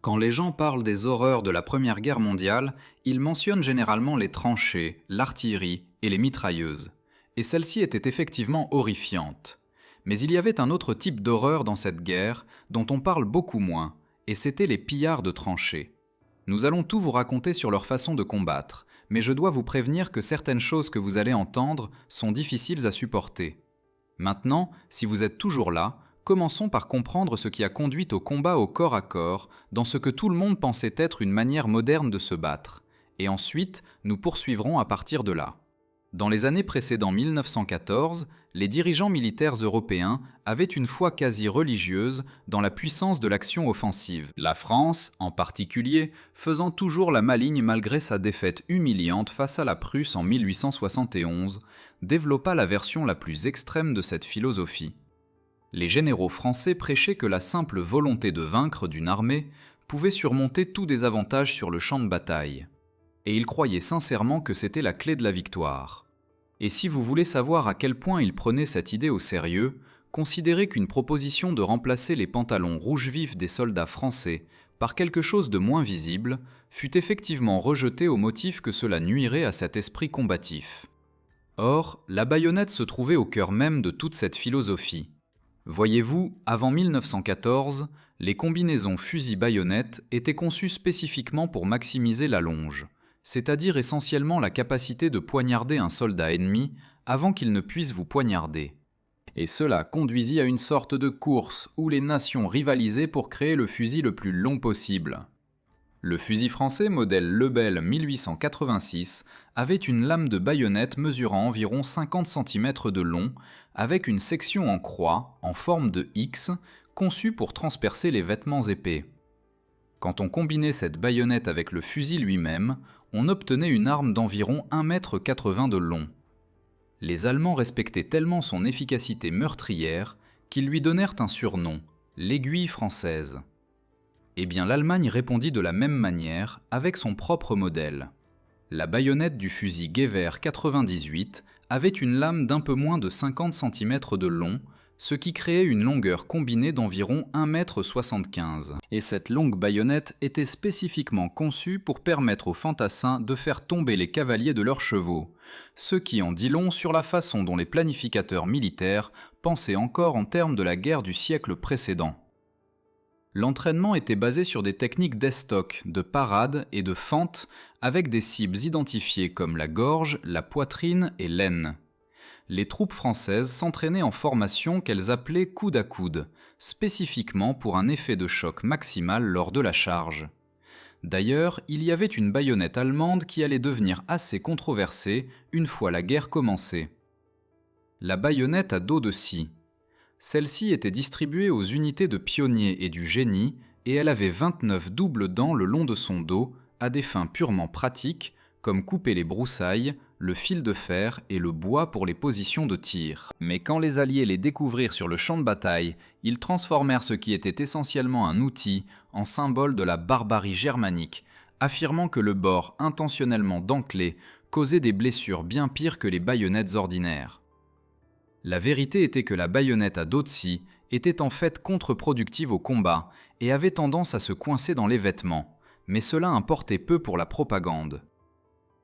Quand les gens parlent des horreurs de la Première Guerre mondiale, ils mentionnent généralement les tranchées, l'artillerie et les mitrailleuses. Et celle-ci était effectivement horrifiante. Mais il y avait un autre type d'horreur dans cette guerre, dont on parle beaucoup moins, et c'était les pillards de tranchées. Nous allons tout vous raconter sur leur façon de combattre, mais je dois vous prévenir que certaines choses que vous allez entendre sont difficiles à supporter. Maintenant, si vous êtes toujours là, commençons par comprendre ce qui a conduit au combat au corps à corps, dans ce que tout le monde pensait être une manière moderne de se battre. Et ensuite, nous poursuivrons à partir de là. Dans les années précédant 1914, les dirigeants militaires européens avaient une foi quasi religieuse dans la puissance de l'action offensive. La France, en particulier, faisant toujours la maligne malgré sa défaite humiliante face à la Prusse en 1871, développa la version la plus extrême de cette philosophie. Les généraux français prêchaient que la simple volonté de vaincre d'une armée pouvait surmonter tous désavantages sur le champ de bataille. Et ils croyaient sincèrement que c'était la clé de la victoire. Et si vous voulez savoir à quel point ils prenaient cette idée au sérieux, considérez qu'une proposition de remplacer les pantalons rouge vif des soldats français par quelque chose de moins visible fut effectivement rejetée au motif que cela nuirait à cet esprit combatif. Or, la baïonnette se trouvait au cœur même de toute cette philosophie. Voyez-vous, avant 1914, les combinaisons fusil-baïonnette étaient conçues spécifiquement pour maximiser la longe, c'est-à-dire essentiellement la capacité de poignarder un soldat ennemi avant qu'il ne puisse vous poignarder. Et cela conduisit à une sorte de course où les nations rivalisaient pour créer le fusil le plus long possible. Le fusil français modèle Lebel 1886 avait une lame de baïonnette mesurant environ 50 cm de long, avec une section en croix, en forme de X, conçue pour transpercer les vêtements épais. Quand on combinait cette baïonnette avec le fusil lui-même, on obtenait une arme d'environ 1,80 m de long. Les Allemands respectaient tellement son efficacité meurtrière qu'ils lui donnèrent un surnom, l'aiguille française. Eh bien l'Allemagne répondit de la même manière avec son propre modèle. La baïonnette du fusil Gewehr 98 avait une lame d'un peu moins de 50 cm de long, ce qui créait une longueur combinée d'environ 1,75 m. Et cette longue baïonnette était spécifiquement conçue pour permettre aux fantassins de faire tomber les cavaliers de leurs chevaux, ce qui en dit long sur la façon dont les planificateurs militaires pensaient encore en termes de la guerre du siècle précédent. L'entraînement était basé sur des techniques d'estoc, de parade et de fente avec des cibles identifiées comme la gorge, la poitrine et l'aine. Les troupes françaises s'entraînaient en formation qu'elles appelaient coude à coude, spécifiquement pour un effet de choc maximal lors de la charge. D'ailleurs, il y avait une baïonnette allemande qui allait devenir assez controversée une fois la guerre commencée. La baïonnette à dos de scie. Celle-ci était distribuée aux unités de pionniers et du génie et elle avait 29 doubles dents le long de son dos à des fins purement pratiques comme couper les broussailles, le fil de fer et le bois pour les positions de tir. Mais quand les Alliés les découvrirent sur le champ de bataille, ils transformèrent ce qui était essentiellement un outil en symbole de la barbarie germanique, affirmant que le bord intentionnellement dentelé causait des blessures bien pires que les baïonnettes ordinaires. La vérité était que la baïonnette à dos de scie était en fait contre-productive au combat et avait tendance à se coincer dans les vêtements, mais cela importait peu pour la propagande.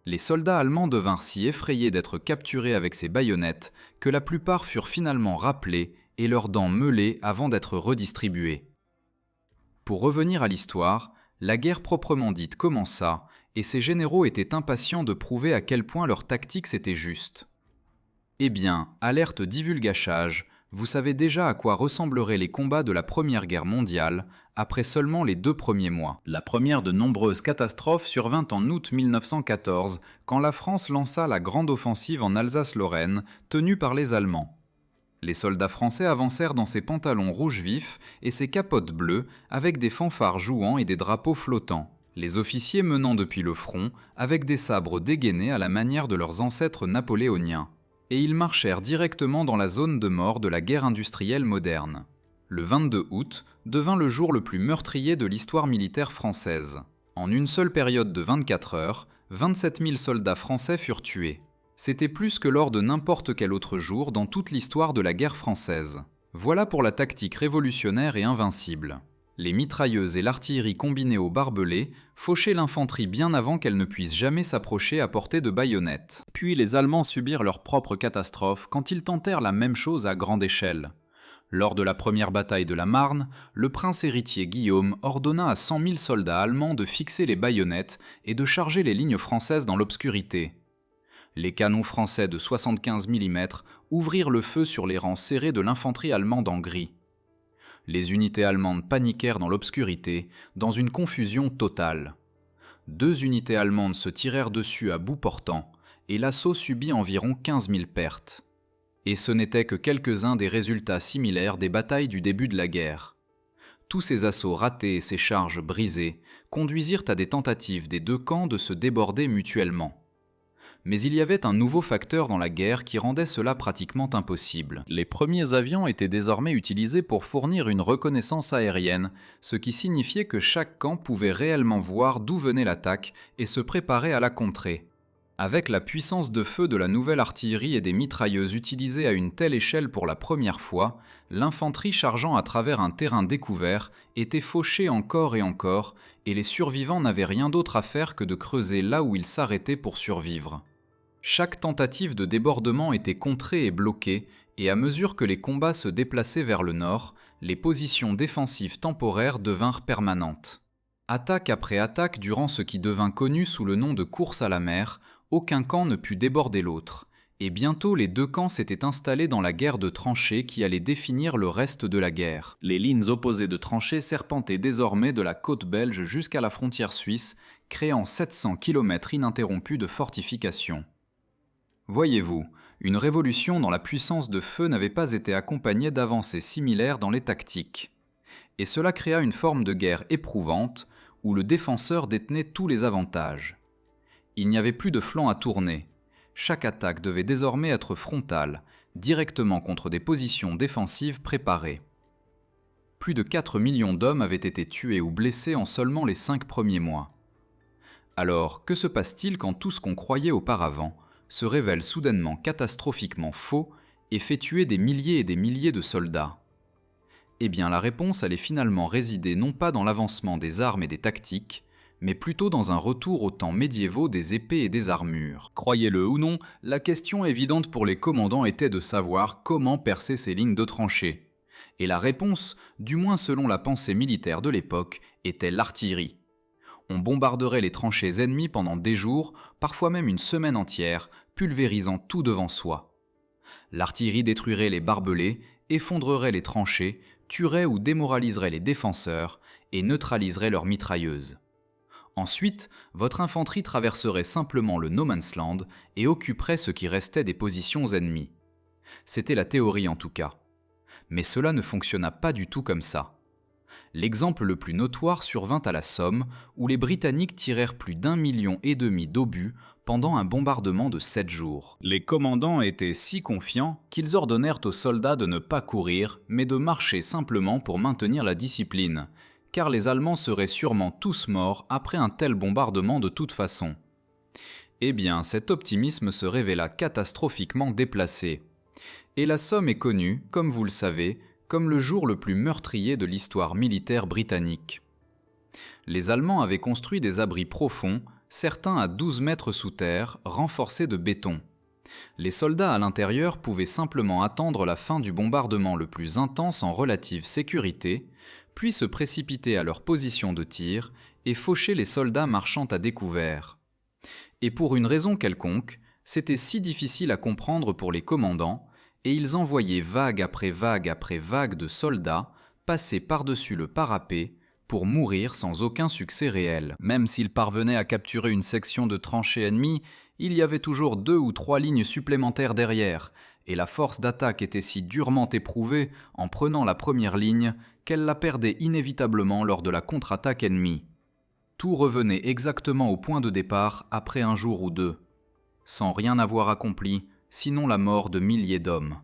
Les soldats allemands devinrent si effrayés d'être capturés avec ces baïonnettes que la plupart furent finalement rappelés et leurs dents meulées avant d'être redistribuées. Pour revenir à l'histoire, la guerre proprement dite commença et ces généraux étaient impatients de prouver à quel point leur tactique c'était juste. Eh bien, alerte divulgachage, vous savez déjà à quoi ressembleraient les combats de la Première Guerre mondiale après seulement les 2 premiers mois. La première de nombreuses catastrophes survint en août 1914, quand la France lança la grande offensive en Alsace-Lorraine, tenue par les Allemands. Les soldats français avancèrent dans ces pantalons rouges vifs et ces capotes bleues avec des fanfares jouant et des drapeaux flottants. Les officiers menant depuis le front avec des sabres dégainés à la manière de leurs ancêtres napoléoniens. Et ils marchèrent directement dans la zone de mort de la guerre industrielle moderne. Le 22 août devint le jour le plus meurtrier de l'histoire militaire française. En une seule période de 24 heures, 27 000 soldats français furent tués. C'était plus que lors de n'importe quel autre jour dans toute l'histoire de la guerre française. Voilà pour la tactique révolutionnaire et invincible. Les mitrailleuses et l'artillerie combinées aux barbelés fauchaient l'infanterie bien avant qu'elle ne puisse jamais s'approcher à portée de baïonnette. Puis les Allemands subirent leur propre catastrophe quand ils tentèrent la même chose à grande échelle. Lors de la première bataille de la Marne, le prince héritier Guillaume ordonna à 100 000 soldats allemands de fixer les baïonnettes et de charger les lignes françaises dans l'obscurité. Les canons français de 75 mm ouvrirent le feu sur les rangs serrés de l'infanterie allemande en gris. Les unités allemandes paniquèrent dans l'obscurité, dans une confusion totale. 2 unités allemandes se tirèrent dessus à bout portant, et l'assaut subit environ 15 000 pertes. Et ce n'étaient que quelques-uns des résultats similaires des batailles du début de la guerre. Tous ces assauts ratés et ces charges brisées conduisirent à des tentatives des 2 camps de se déborder mutuellement. Mais il y avait un nouveau facteur dans la guerre qui rendait cela pratiquement impossible. Les premiers avions étaient désormais utilisés pour fournir une reconnaissance aérienne, ce qui signifiait que chaque camp pouvait réellement voir d'où venait l'attaque et se préparer à la contrer. Avec la puissance de feu de la nouvelle artillerie et des mitrailleuses utilisées à une telle échelle pour la première fois, l'infanterie chargeant à travers un terrain découvert était fauchée encore et encore, et les survivants n'avaient rien d'autre à faire que de creuser là où ils s'arrêtaient pour survivre. Chaque tentative de débordement était contrée et bloquée, et à mesure que les combats se déplaçaient vers le nord, les positions défensives temporaires devinrent permanentes. Attaque après attaque durant ce qui devint connu sous le nom de course à la mer, aucun camp ne put déborder l'autre, et bientôt les 2 camps s'étaient installés dans la guerre de tranchées qui allait définir le reste de la guerre. Les lignes opposées de tranchées serpentaient désormais de la côte belge jusqu'à la frontière suisse, créant 700 km ininterrompus de fortifications. Voyez-vous, une révolution dans la puissance de feu n'avait pas été accompagnée d'avancées similaires dans les tactiques. Et cela créa une forme de guerre éprouvante, où le défenseur détenait tous les avantages. Il n'y avait plus de flanc à tourner. Chaque attaque devait désormais être frontale, directement contre des positions défensives préparées. Plus de 4 millions d'hommes avaient été tués ou blessés en seulement les 5 premiers mois. Alors, que se passe-t-il quand tout ce qu'on croyait auparavant se révèle soudainement catastrophiquement faux et fait tuer des milliers et des milliers de soldats? Eh bien, la réponse allait finalement résider non pas dans l'avancement des armes et des tactiques, mais plutôt dans un retour aux temps médiévaux des épées et des armures. Croyez-le ou non, la question évidente pour les commandants était de savoir comment percer ces lignes de tranchées. Et la réponse, du moins selon la pensée militaire de l'époque, était l'artillerie. On bombarderait les tranchées ennemies pendant des jours, parfois même une semaine entière, pulvérisant tout devant soi. L'artillerie détruirait les barbelés, effondrerait les tranchées, tuerait ou démoraliserait les défenseurs et neutraliserait leurs mitrailleuses. Ensuite, votre infanterie traverserait simplement le no man's land et occuperait ce qui restait des positions ennemies. C'était la théorie en tout cas. Mais cela ne fonctionna pas du tout comme ça. L'exemple le plus notoire survint à la Somme, où les Britanniques tirèrent plus d'1,5 million d'obus pendant un bombardement de 7 jours. Les commandants étaient si confiants qu'ils ordonnèrent aux soldats de ne pas courir, mais de marcher simplement pour maintenir la discipline, car les Allemands seraient sûrement tous morts après un tel bombardement de toute façon. Eh bien, cet optimisme se révéla catastrophiquement déplacé. Et la Somme est connue, comme vous le savez, comme le jour le plus meurtrier de l'histoire militaire britannique. Les Allemands avaient construit des abris profonds, certains à 12 mètres sous terre, renforcés de béton. Les soldats à l'intérieur pouvaient simplement attendre la fin du bombardement le plus intense en relative sécurité, puis se précipiter à leur position de tir et faucher les soldats marchant à découvert. Et pour une raison quelconque, c'était si difficile à comprendre pour les commandants, et ils envoyaient vague après vague de soldats passer par-dessus le parapet pour mourir sans aucun succès réel. Même s'ils parvenaient à capturer une section de tranchées ennemies, il y avait toujours 2 ou 3 lignes supplémentaires derrière, et la force d'attaque était si durement éprouvée en prenant la première ligne qu'elle la perdait inévitablement lors de la contre-attaque ennemie. Tout revenait exactement au point de départ après un jour ou 2, sans rien avoir accompli, sinon la mort de milliers d'hommes.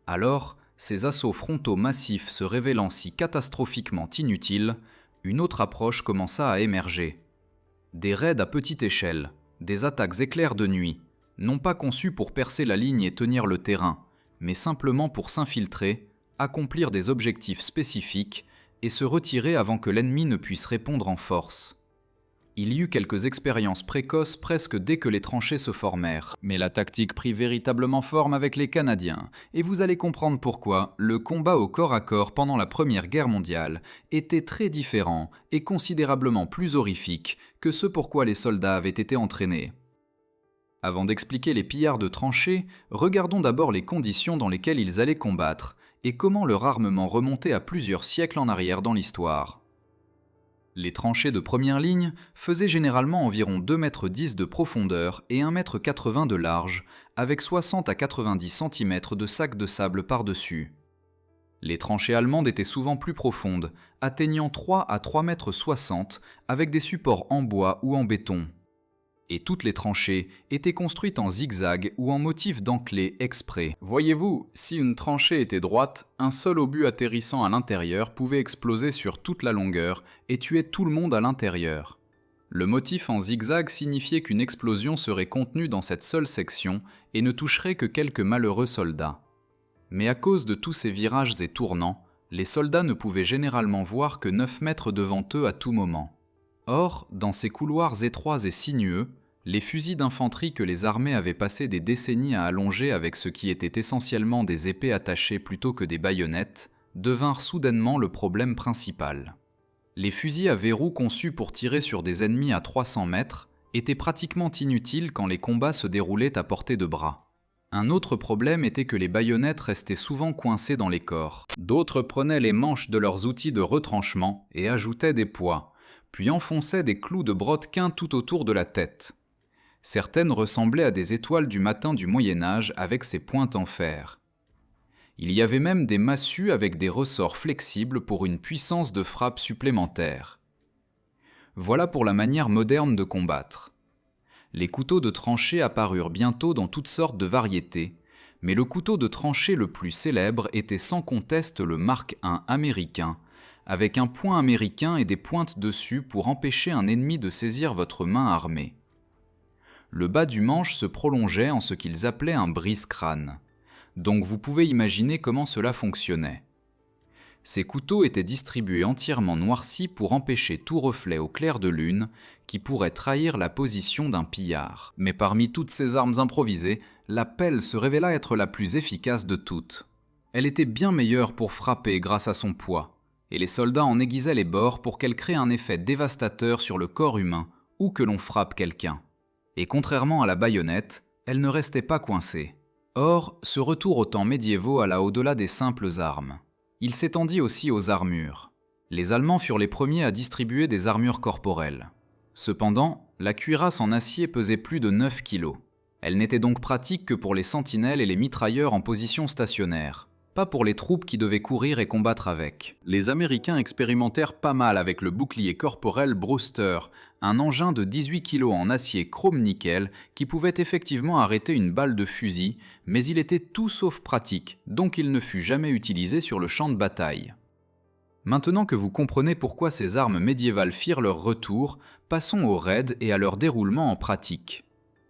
Alors, ces assauts frontaux massifs se révélant si catastrophiquement inutiles, une autre approche commença à émerger. Des raids à petite échelle, des attaques éclairs de nuit, non pas conçues pour percer la ligne et tenir le terrain, mais simplement pour s'infiltrer, accomplir des objectifs spécifiques et se retirer avant que l'ennemi ne puisse répondre en force. Il y eut quelques expériences précoces presque dès que les tranchées se formèrent, mais la tactique prit véritablement forme avec les Canadiens, et vous allez comprendre pourquoi le combat au corps à corps pendant la Première Guerre mondiale était très différent et considérablement plus horrifique que ce pourquoi les soldats avaient été entraînés. Avant d'expliquer les pillards de tranchées, regardons d'abord les conditions dans lesquelles ils allaient combattre et comment leur armement remontait à plusieurs siècles en arrière dans l'histoire. Les tranchées de première ligne faisaient généralement environ 2,10 m de profondeur et 1,80 m de large, avec 60 à 90 cm de sac de sable par-dessus. Les tranchées allemandes étaient souvent plus profondes, atteignant 3 à 3,60 m avec des supports en bois ou en béton. Et toutes les tranchées étaient construites en zigzag ou en motif dentelé exprès. Voyez-vous, si une tranchée était droite, un seul obus atterrissant à l'intérieur pouvait exploser sur toute la longueur et tuer tout le monde à l'intérieur. Le motif en zigzag signifiait qu'une explosion serait contenue dans cette seule section et ne toucherait que quelques malheureux soldats. Mais à cause de tous ces virages et tournants, les soldats ne pouvaient généralement voir que 9 mètres devant eux à tout moment. Or, dans ces couloirs étroits et sinueux, les fusils d'infanterie que les armées avaient passé des décennies à allonger avec ce qui était essentiellement des épées attachées plutôt que des baïonnettes, devinrent soudainement le problème principal. Les fusils à verrou conçus pour tirer sur des ennemis à 300 mètres étaient pratiquement inutiles quand les combats se déroulaient à portée de bras. Un autre problème était que les baïonnettes restaient souvent coincées dans les corps. D'autres prenaient les manches de leurs outils de retranchement et ajoutaient des poids, puis enfonçaient des clous de brodequin tout autour de la tête. Certaines ressemblaient à des étoiles du matin du Moyen-Âge avec ses pointes en fer. Il y avait même des massues avec des ressorts flexibles pour une puissance de frappe supplémentaire. Voilà pour la manière moderne de combattre. Les couteaux de tranchée apparurent bientôt dans toutes sortes de variétés, mais le couteau de tranchée le plus célèbre était sans conteste le Mark I américain, avec un point américain et des pointes dessus pour empêcher un ennemi de saisir votre main armée. Le bas du manche se prolongeait en ce qu'ils appelaient un brise-crâne, donc vous pouvez imaginer comment cela fonctionnait. Ces couteaux étaient distribués entièrement noircis pour empêcher tout reflet au clair de lune qui pourrait trahir la position d'un pillard. Mais parmi toutes ces armes improvisées, la pelle se révéla être la plus efficace de toutes. Elle était bien meilleure pour frapper grâce à son poids, et les soldats en aiguisaient les bords pour qu'elle crée un effet dévastateur sur le corps humain ou que l'on frappe quelqu'un. Et contrairement à la baïonnette, elle ne restait pas coincée. Or, ce retour aux temps médiévaux alla au-delà des simples armes. Il s'étendit aussi aux armures. Les Allemands furent les premiers à distribuer des armures corporelles. Cependant, la cuirasse en acier pesait plus de 9 kilos. Elle n'était donc pratique que pour les sentinelles et les mitrailleurs en position stationnaire, pas pour les troupes qui devaient courir et combattre avec. Les Américains expérimentèrent pas mal avec le bouclier corporel Brewster, un engin de 18 kg en acier chrome-nickel qui pouvait effectivement arrêter une balle de fusil, mais il était tout sauf pratique, donc il ne fut jamais utilisé sur le champ de bataille. Maintenant que vous comprenez pourquoi ces armes médiévales firent leur retour, passons aux raids et à leur déroulement en pratique.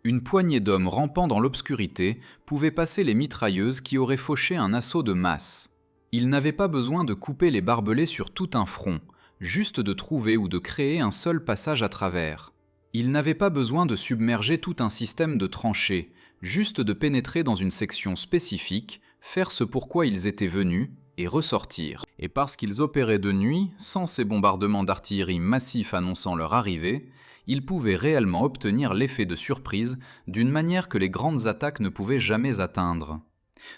Une poignée d'hommes rampant dans l'obscurité pouvait passer les mitrailleuses qui auraient fauché un assaut de masse. Ils n'avaient pas besoin de couper les barbelés sur tout un front, juste de trouver ou de créer un seul passage à travers. Ils n'avaient pas besoin de submerger tout un système de tranchées, juste de pénétrer dans une section spécifique, faire ce pourquoi ils étaient venus, et ressortir. Et parce qu'ils opéraient de nuit, sans ces bombardements d'artillerie massifs annonçant leur arrivée, ils pouvaient réellement obtenir l'effet de surprise d'une manière que les grandes attaques ne pouvaient jamais atteindre.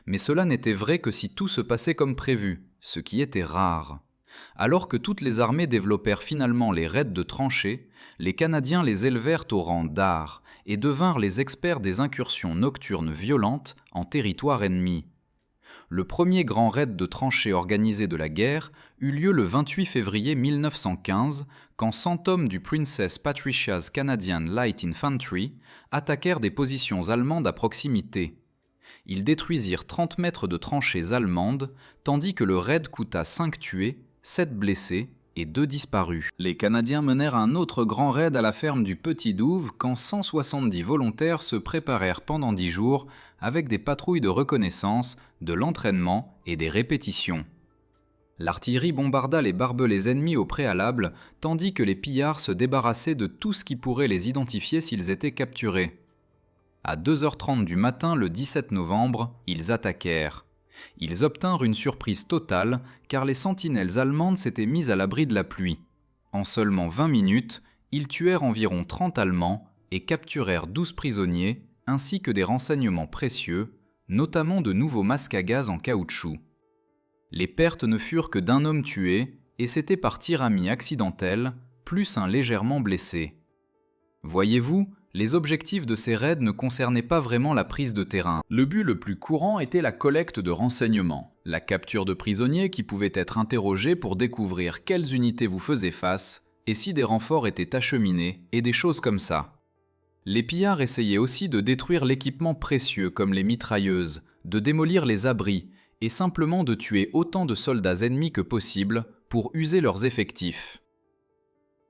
Mais cela n'était vrai que si tout se passait comme prévu, ce qui était rare. Alors que toutes les armées développèrent finalement les raids de tranchées, les Canadiens les élevèrent au rang d'art et devinrent les experts des incursions nocturnes violentes en territoire ennemi. Le premier grand raid de tranchées organisé de la guerre eut lieu le 28 février 1915, quand 100 hommes du Princess Patricia's Canadian Light Infantry attaquèrent des positions allemandes à proximité. Ils détruisirent 30 mètres de tranchées allemandes, tandis que le raid coûta 5 tués, 7 blessés et 2 disparus. Les Canadiens menèrent un autre grand raid à la ferme du Petit Douve quand 170 volontaires se préparèrent pendant 10 jours avec des patrouilles de reconnaissance, de l'entraînement et des répétitions. L'artillerie bombarda les barbelés ennemis au préalable, tandis que les pillards se débarrassaient de tout ce qui pourrait les identifier s'ils étaient capturés. À 2h30 du matin le 17 novembre, ils attaquèrent. Ils obtinrent une surprise totale, car les sentinelles allemandes s'étaient mises à l'abri de la pluie. En seulement 20 minutes, ils tuèrent environ 30 Allemands et capturèrent 12 prisonniers, ainsi que des renseignements précieux, notamment de nouveaux masques à gaz en caoutchouc. Les pertes ne furent que d'un homme tué, et c'était par tir ami accidentel, plus un légèrement blessé. Voyez-vous, les objectifs de ces raids ne concernaient pas vraiment la prise de terrain. Le but le plus courant était la collecte de renseignements, la capture de prisonniers qui pouvaient être interrogés pour découvrir quelles unités vous faisaient face, et si des renforts étaient acheminés, et des choses comme ça. Les pillards essayaient aussi de détruire l'équipement précieux comme les mitrailleuses, de démolir les abris, et simplement de tuer autant de soldats ennemis que possible pour user leurs effectifs.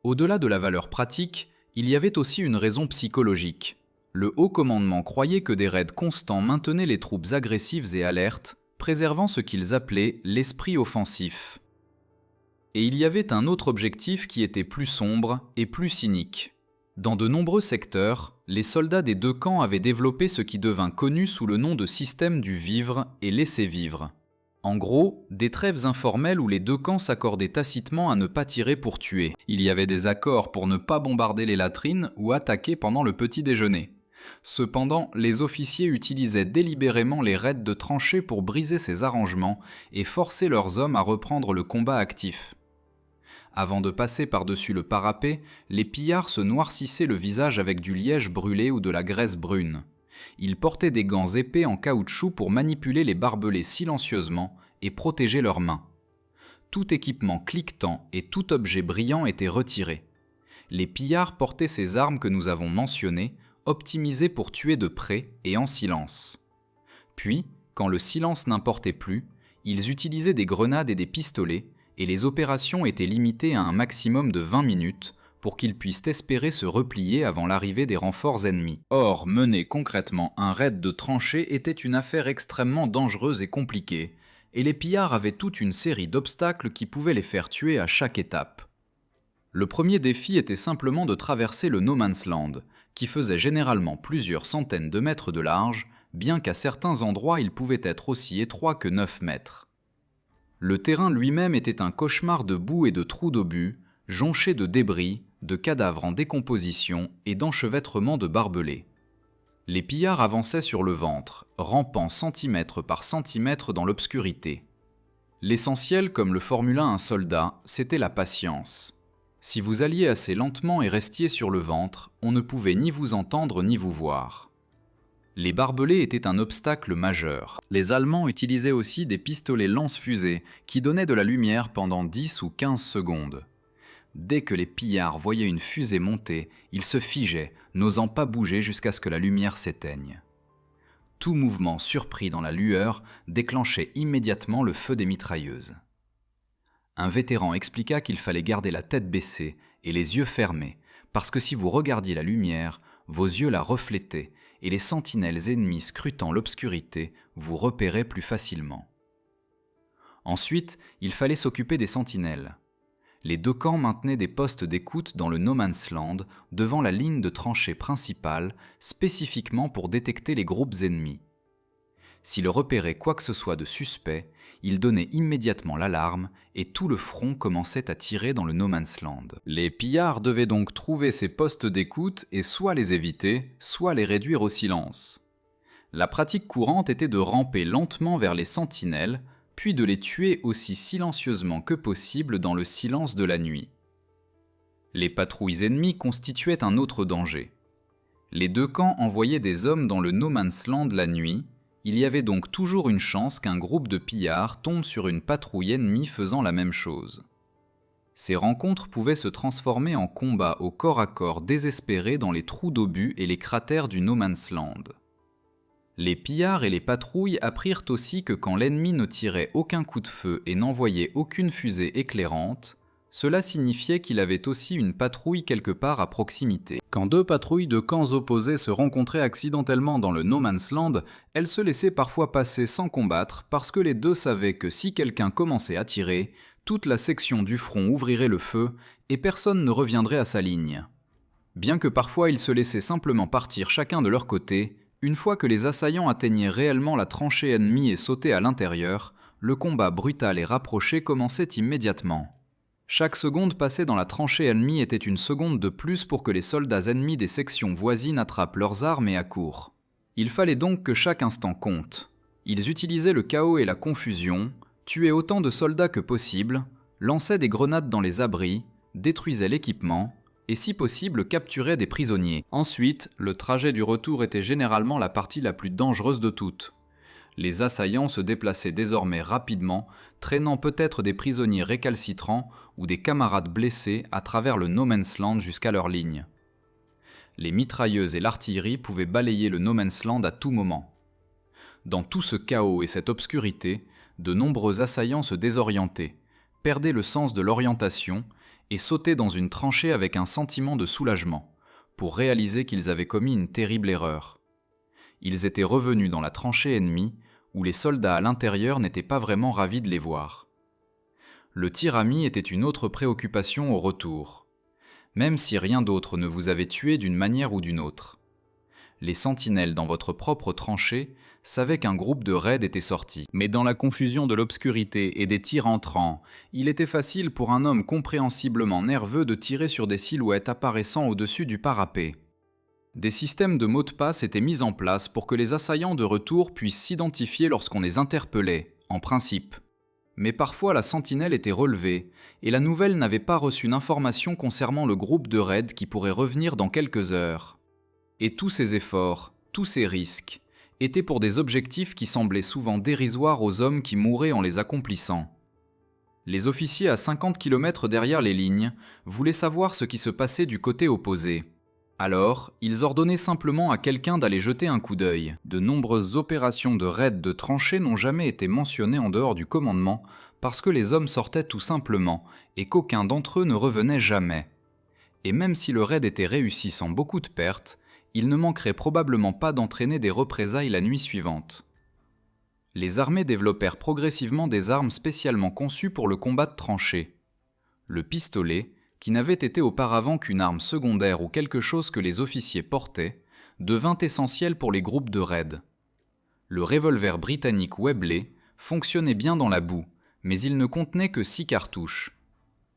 Au-delà de la valeur pratique, il y avait aussi une raison psychologique. Le haut commandement croyait que des raids constants maintenaient les troupes agressives et alertes, préservant ce qu'ils appelaient l'esprit offensif. Et il y avait un autre objectif qui était plus sombre et plus cynique. Dans de nombreux secteurs, les soldats des deux camps avaient développé ce qui devint connu sous le nom de système du vivre et laisser vivre. En gros, des trêves informelles où les deux camps s'accordaient tacitement à ne pas tirer pour tuer. Il y avait des accords pour ne pas bombarder les latrines ou attaquer pendant le petit déjeuner. Cependant, les officiers utilisaient délibérément les raids de tranchées pour briser ces arrangements et forcer leurs hommes à reprendre le combat actif. Avant de passer par-dessus le parapet, les pillards se noircissaient le visage avec du liège brûlé ou de la graisse brune. Ils portaient des gants épais en caoutchouc pour manipuler les barbelés silencieusement et protéger leurs mains. Tout équipement cliquetant et tout objet brillant était retiré. Les pillards portaient ces armes que nous avons mentionnées, optimisées pour tuer de près et en silence. Puis, quand le silence n'importait plus, ils utilisaient des grenades et des pistolets, et les opérations étaient limitées à un maximum de 20 minutes pour qu'ils puissent espérer se replier avant l'arrivée des renforts ennemis. Or, mener concrètement un raid de tranchées était une affaire extrêmement dangereuse et compliquée, et les pillards avaient toute une série d'obstacles qui pouvaient les faire tuer à chaque étape. Le premier défi était simplement de traverser le No Man's Land, qui faisait généralement plusieurs centaines de mètres de large, bien qu'à certains endroits il pouvait être aussi étroit que 9 mètres. Le terrain lui-même était un cauchemar de boue et de trous d'obus, jonché de débris, de cadavres en décomposition et d'enchevêtrements de barbelés. Les pillards avançaient sur le ventre, rampant centimètre par centimètre dans l'obscurité. L'essentiel, comme le formula un soldat, c'était la patience. Si vous alliez assez lentement et restiez sur le ventre, on ne pouvait ni vous entendre ni vous voir. Les barbelés étaient un obstacle majeur. Les Allemands utilisaient aussi des pistolets lance-fusées qui donnaient de la lumière pendant 10 ou 15 secondes. Dès que les pillards voyaient une fusée monter, ils se figeaient, n'osant pas bouger jusqu'à ce que la lumière s'éteigne. Tout mouvement surpris dans la lueur déclenchait immédiatement le feu des mitrailleuses. Un vétéran expliqua qu'il fallait garder la tête baissée et les yeux fermés, parce que si vous regardiez la lumière, vos yeux la reflétaient, et les sentinelles ennemies scrutant l'obscurité vous repéraient plus facilement. Ensuite, il fallait s'occuper des sentinelles. Les deux camps maintenaient des postes d'écoute dans le No Man's Land, devant la ligne de tranchée principale, spécifiquement pour détecter les groupes ennemis. S'ils repéraient quoi que ce soit de suspect, ils donnaient immédiatement l'alarme et tout le front commençait à tirer dans le No Man's Land. Les pillards devaient donc trouver ces postes d'écoute et soit les éviter, soit les réduire au silence. La pratique courante était de ramper lentement vers les sentinelles, puis de les tuer aussi silencieusement que possible dans le silence de la nuit. Les patrouilles ennemies constituaient un autre danger. Les deux camps envoyaient des hommes dans le No Man's Land la nuit. Il y avait donc toujours une chance qu'un groupe de pillards tombe sur une patrouille ennemie faisant la même chose. Ces rencontres pouvaient se transformer en combats au corps à corps désespérés dans les trous d'obus et les cratères du No Man's Land. Les pillards et les patrouilles apprirent aussi que quand l'ennemi ne tirait aucun coup de feu et n'envoyait aucune fusée éclairante, Cela signifiait qu'il avait aussi une patrouille quelque part à proximité. Quand deux patrouilles de camps opposés se rencontraient accidentellement dans le No Man's Land, elles se laissaient parfois passer sans combattre parce que les deux savaient que si quelqu'un commençait à tirer, toute la section du front ouvrirait le feu et personne ne reviendrait à sa ligne. Bien que parfois ils se laissaient simplement partir chacun de leur côté, une fois que les assaillants atteignaient réellement la tranchée ennemie et sautaient à l'intérieur, le combat brutal et rapproché commençait immédiatement. Chaque seconde passée dans la tranchée ennemie était une seconde de plus pour que les soldats ennemis des sections voisines attrapent leurs armes et accourent. Il fallait donc que chaque instant compte. Ils utilisaient le chaos et la confusion, tuaient autant de soldats que possible, lançaient des grenades dans les abris, détruisaient l'équipement, et si possible capturaient des prisonniers. Ensuite, le trajet du retour était généralement la partie la plus dangereuse de toutes. Les assaillants se déplaçaient désormais rapidement, traînant peut-être des prisonniers récalcitrants ou des camarades blessés à travers le No Man's Land jusqu'à leur ligne. Les mitrailleuses et l'artillerie pouvaient balayer le No Man's Land à tout moment. Dans tout ce chaos et cette obscurité, de nombreux assaillants se désorientaient, perdaient le sens de l'orientation et sautaient dans une tranchée avec un sentiment de soulagement, pour réaliser qu'ils avaient commis une terrible erreur. Ils étaient revenus dans la tranchée ennemie, où les soldats à l'intérieur n'étaient pas vraiment ravis de les voir. Le tir ami était une autre préoccupation au retour, même si rien d'autre ne vous avait tué d'une manière ou d'une autre. Les sentinelles dans votre propre tranchée savaient qu'un groupe de raids était sorti. Mais dans la confusion de l'obscurité et des tirs entrants, il était facile pour un homme compréhensiblement nerveux de tirer sur des silhouettes apparaissant au-dessus du parapet. Des systèmes de mots de passe étaient mis en place pour que les assaillants de retour puissent s'identifier lorsqu'on les interpellait, en principe. Mais parfois la sentinelle était relevée, et la nouvelle n'avait pas reçu d'informations concernant le groupe de raids qui pourrait revenir dans quelques heures. Et tous ces efforts, tous ces risques, étaient pour des objectifs qui semblaient souvent dérisoires aux hommes qui mouraient en les accomplissant. Les officiers à 50 km derrière les lignes voulaient savoir ce qui se passait du côté opposé. Alors, ils ordonnaient simplement à quelqu'un d'aller jeter un coup d'œil. De nombreuses opérations de raid de tranchées n'ont jamais été mentionnées en dehors du commandement parce que les hommes sortaient tout simplement et qu'aucun d'entre eux ne revenait jamais. Et même si le raid était réussi sans beaucoup de pertes, il ne manquerait probablement pas d'entraîner des représailles la nuit suivante. Les armées développèrent progressivement des armes spécialement conçues pour le combat de tranchées. Le pistolet, qui n'avait été auparavant qu'une arme secondaire ou quelque chose que les officiers portaient, devint essentiel pour les groupes de raid. Le revolver britannique Webley fonctionnait bien dans la boue, mais il ne contenait que 6 cartouches.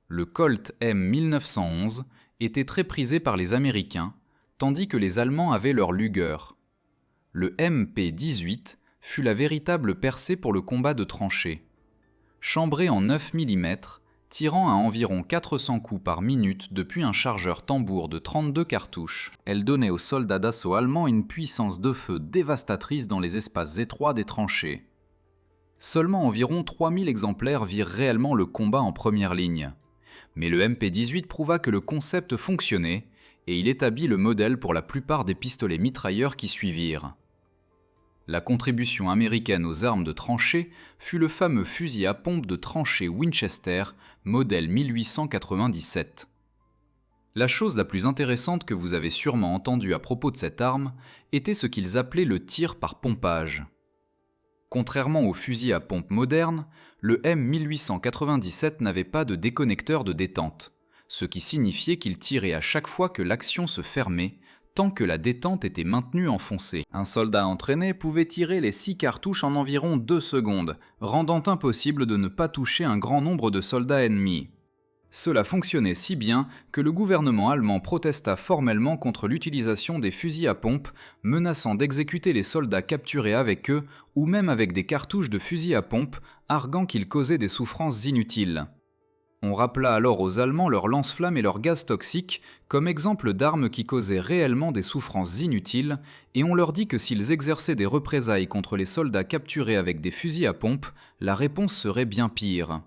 Le Colt M1911 était très prisé par les Américains, tandis que les Allemands avaient leur Luger. Le MP-18 fut la véritable percée pour le combat de tranchées. Chambrée en 9 mm, tirant à environ 400 coups par minute depuis un chargeur tambour de 32 cartouches, elle donnait aux soldats d'assaut allemands une puissance de feu dévastatrice dans les espaces étroits des tranchées. Seulement environ 3000 exemplaires virent réellement le combat en première ligne. Mais le MP-18 prouva que le concept fonctionnait, et il établit le modèle pour la plupart des pistolets mitrailleurs qui suivirent. La contribution américaine aux armes de tranchée fut le fameux fusil à pompe de tranchée Winchester, modèle 1897. La chose la plus intéressante que vous avez sûrement entendue à propos de cette arme était ce qu'ils appelaient le tir par pompage. Contrairement aux fusils à pompe modernes, le M1897 n'avait pas de déconnecteur de détente, ce qui signifiait qu'il tirait à chaque fois que l'action se fermait, tant que la détente était maintenue enfoncée. Un soldat entraîné pouvait tirer les 6 cartouches en environ 2 secondes, rendant impossible de ne pas toucher un grand nombre de soldats ennemis. Cela fonctionnait si bien que le gouvernement allemand protesta formellement contre l'utilisation des fusils à pompe, menaçant d'exécuter les soldats capturés avec eux ou même avec des cartouches de fusils à pompe, arguant qu'ils causaient des souffrances inutiles. On rappela alors aux Allemands leurs lance-flammes et leurs gaz toxiques comme exemple d'armes qui causaient réellement des souffrances inutiles, et on leur dit que s'ils exerçaient des représailles contre les soldats capturés avec des fusils à pompe, la réponse serait bien pire.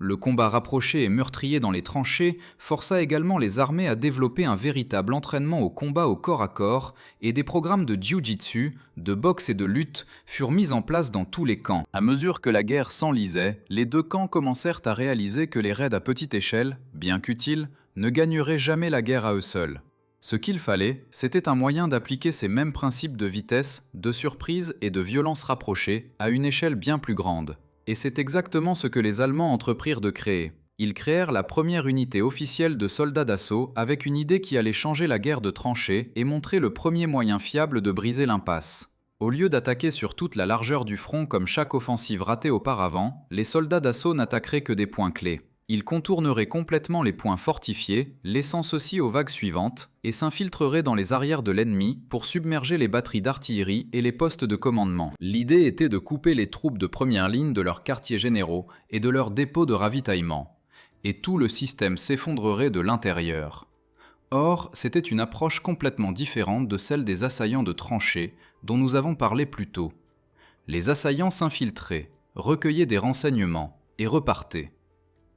Le combat rapproché et meurtrier dans les tranchées força également les armées à développer un véritable entraînement au combat au corps à corps et des programmes de jiu-jitsu, de boxe et de lutte furent mis en place dans tous les camps. À mesure que la guerre s'enlisait, les deux camps commencèrent à réaliser que les raids à petite échelle, bien qu'utiles, ne gagneraient jamais la guerre à eux seuls. Ce qu'il fallait, c'était un moyen d'appliquer ces mêmes principes de vitesse, de surprise et de violence rapprochée à une échelle bien plus grande. Et c'est exactement ce que les Allemands entreprirent de créer. Ils créèrent la première unité officielle de soldats d'assaut avec une idée qui allait changer la guerre de tranchées et montrer le premier moyen fiable de briser l'impasse. Au lieu d'attaquer sur toute la largeur du front comme chaque offensive ratée auparavant, les soldats d'assaut n'attaqueraient que des points clés. Ils contourneraient complètement les points fortifiés, laissant ceux-ci aux vagues suivantes, et s'infiltreraient dans les arrières de l'ennemi pour submerger les batteries d'artillerie et les postes de commandement. L'idée était de couper les troupes de première ligne de leurs quartiers généraux et de leurs dépôts de ravitaillement. Et tout le système s'effondrerait de l'intérieur. Or, c'était une approche complètement différente de celle des assaillants de tranchées dont nous avons parlé plus tôt. Les assaillants s'infiltraient, recueillaient des renseignements et repartaient.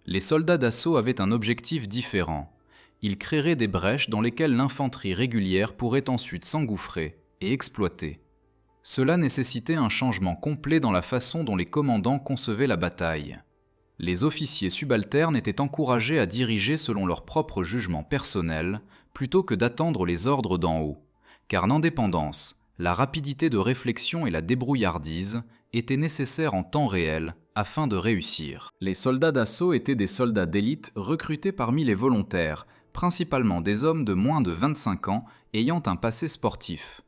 Les soldats d'assaut avaient un objectif différent. Ils créeraient des brèches dans lesquelles l'infanterie régulière pourrait ensuite s'engouffrer et exploiter. Cela nécessitait un changement complet dans la façon dont les commandants concevaient la bataille. Les officiers subalternes étaient encouragés à diriger selon leur propre jugement personnel, plutôt que d'attendre les ordres d'en haut, car l'indépendance, la rapidité de réflexion et la débrouillardise étaient nécessaires en temps réel afin de réussir. Les soldats d'assaut étaient des soldats d'élite recrutés parmi les volontaires, principalement des hommes de moins de 25 ans ayant un passé sportif.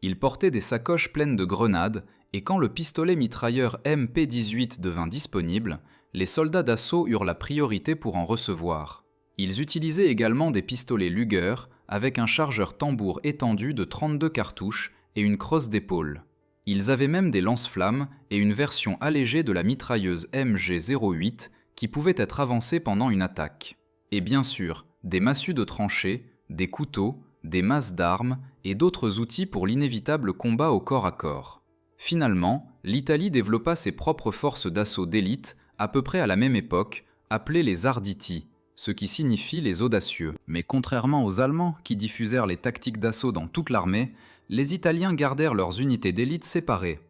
Ils portaient des sacoches pleines de grenades et quand le pistolet mitrailleur MP-18 devint disponible, les soldats d'assaut eurent la priorité pour en recevoir. Ils utilisaient également des pistolets Luger avec un chargeur tambour étendu de 32 cartouches et une crosse d'épaule. Ils avaient même des lance-flammes et une version allégée de la mitrailleuse MG08 qui pouvait être avancée pendant une attaque. Et bien sûr, des massues de tranchées, des couteaux, des masses d'armes et d'autres outils pour l'inévitable combat au corps à corps. Finalement, l'Italie développa ses propres forces d'assaut d'élite à peu près à la même époque, appelées les Arditi, ce qui signifie les audacieux. Mais contrairement aux Allemands qui diffusèrent les tactiques d'assaut dans toute l'armée, les Italiens gardèrent leurs unités d'élite séparées.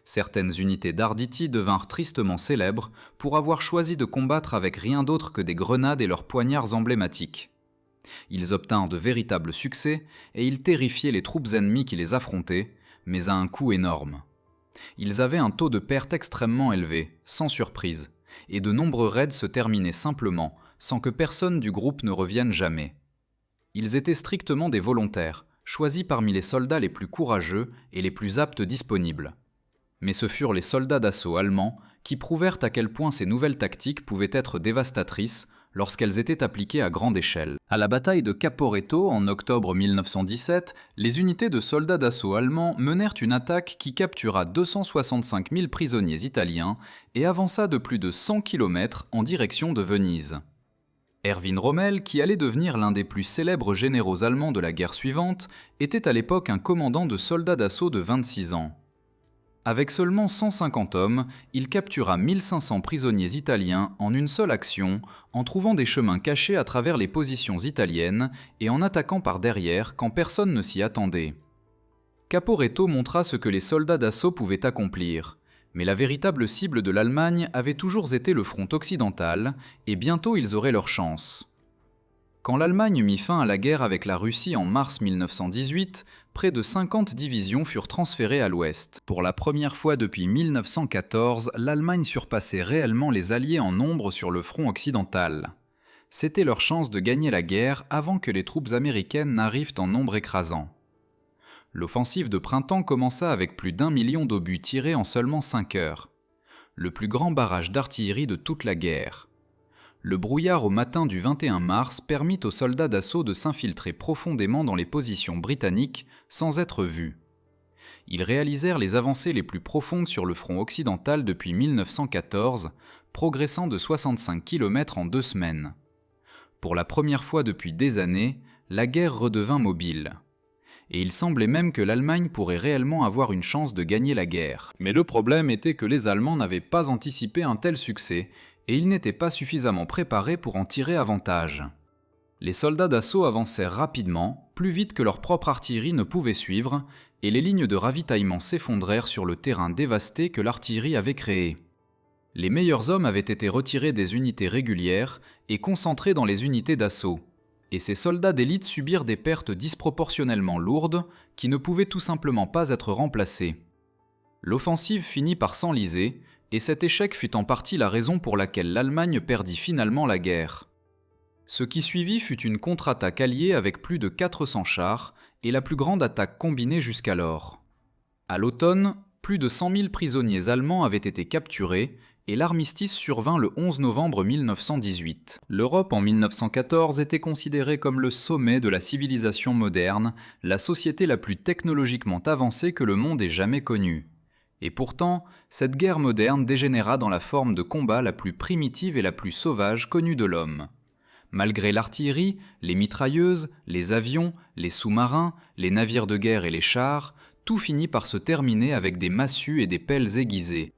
Certaines unités d'Arditi devinrent tristement célèbres pour avoir choisi de combattre avec rien d'autre que des grenades et leurs poignards emblématiques. Ils obtinrent de véritables succès et ils terrifiaient les troupes ennemies qui les affrontaient, mais à un coût énorme. Ils avaient un taux de perte extrêmement élevé, sans surprise, et de nombreux raids se terminaient simplement, sans que personne du groupe ne revienne jamais. Ils étaient strictement des volontaires, choisis parmi les soldats les plus courageux et les plus aptes disponibles. Mais ce furent les soldats d'assaut allemands qui prouvèrent à quel point ces nouvelles tactiques pouvaient être dévastatrices lorsqu'elles étaient appliquées à grande échelle. À la bataille de Caporetto en octobre 1917, les unités de soldats d'assaut allemands menèrent une attaque qui captura 265 000 prisonniers italiens et avança de plus de 100 km en direction de Venise. Erwin Rommel, qui allait devenir l'un des plus célèbres généraux allemands de la guerre suivante, était à l'époque un commandant de soldats d'assaut de 26 ans. Avec seulement 150 hommes, il captura 1500 prisonniers italiens en une seule action, en trouvant des chemins cachés à travers les positions italiennes et en attaquant par derrière quand personne ne s'y attendait. Caporetto montra ce que les soldats d'assaut pouvaient accomplir, mais la véritable cible de l'Allemagne avait toujours été le front occidental, et bientôt ils auraient leur chance. Quand l'Allemagne mit fin à la guerre avec la Russie en mars 1918, près de 50 divisions furent transférées à l'ouest. Pour la première fois depuis 1914, l'Allemagne surpassait réellement les Alliés en nombre sur le front occidental. C'était leur chance de gagner la guerre avant que les troupes américaines n'arrivent en nombre écrasant. L'offensive de printemps commença avec plus d'1 million d'obus tirés en seulement 5 heures. Le plus grand barrage d'artillerie de toute la guerre. Le brouillard au matin du 21 mars permit aux soldats d'assaut de s'infiltrer profondément dans les positions britanniques sans être vus. Ils réalisèrent les avancées les plus profondes sur le front occidental depuis 1914, progressant de 65 km en 2 semaines. Pour la première fois depuis des années, la guerre redevint mobile. Et il semblait même que l'Allemagne pourrait réellement avoir une chance de gagner la guerre. Mais le problème était que les Allemands n'avaient pas anticipé un tel succès, et ils n'étaient pas suffisamment préparés pour en tirer avantage. Les soldats d'assaut avancèrent rapidement, plus vite que leur propre artillerie ne pouvait suivre, et les lignes de ravitaillement s'effondrèrent sur le terrain dévasté que l'artillerie avait créé. Les meilleurs hommes avaient été retirés des unités régulières et concentrés dans les unités d'assaut, et ces soldats d'élite subirent des pertes disproportionnellement lourdes qui ne pouvaient tout simplement pas être remplacées. L'offensive finit par s'enliser, et cet échec fut en partie la raison pour laquelle l'Allemagne perdit finalement la guerre. Ce qui suivit fut une contre-attaque alliée avec plus de 400 chars et la plus grande attaque combinée jusqu'alors. À l'automne, plus de 100 000 prisonniers allemands avaient été capturés et l'armistice survint le 11 novembre 1918. L'Europe en 1914 était considérée comme le sommet de la civilisation moderne, la société la plus technologiquement avancée que le monde ait jamais connue. Et pourtant, cette guerre moderne dégénéra dans la forme de combat la plus primitive et la plus sauvage connue de l'homme. Malgré l'artillerie, les mitrailleuses, les avions, les sous-marins, les navires de guerre et les chars, tout finit par se terminer avec des massues et des pelles aiguisées.